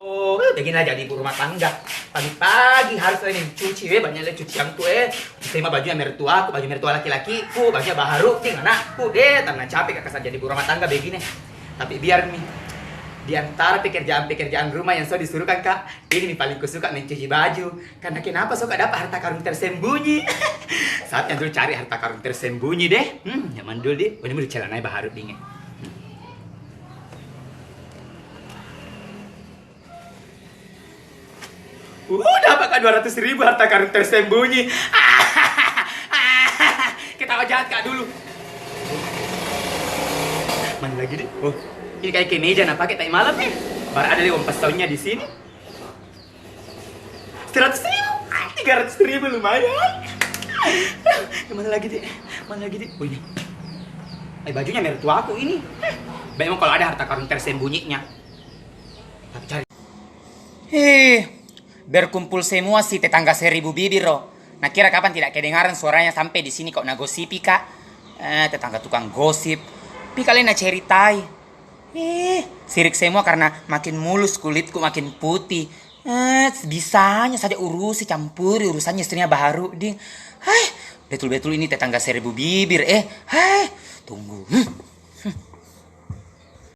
Oh, beginilah jadi ibu rumah tangga. Pagi-pagi harus ini cuci, banyak cucian tuh terima bajunya mertua aku, baju mertua laki-lakiku, bajunya baharu, ting anakku, tanah capek kakak jadi ibu rumah tangga begini. Tapi biar nih, di antara pekerjaan-pekerjaan rumah yang so disuruhkan kak, ini nih paling kusuka mencuci baju. Karena kenapa suka dapat harta karun tersembunyi? Saatnya dulu cari harta karun tersembunyi deh. Nyaman dulu deh. Ini mau celana baharu dingin. Dapat kan 200.000 harta karun tersembunyi. Ketawa jahat kak dulu. Mana lagi deh? Oh, ini kayak kemeja nah pakai tai malam nih. Baru ada uang pas tahunnya di sini. 100.000, 300.000 lumayan. Mana lagi deh? Mana lagi deh? Oh ini. Bajunya mertua aku ini. Memang kalau ada harta karun tersembunyinya. Tapi cari. Berkumpul semua si tetangga 1000 bibir loh. Nah kira kapan tidak kedengaran suaranya sampai di sini kok nagosipi kak? Tetangga tukang gosip. Tapi kalian nak ceritai. Sirik semua karena makin mulus kulitku makin putih. Bisanya saja urusi campuri urusannya istrinya baharu ding. Betul-betul ini tetangga 1000 bibir. Tunggu.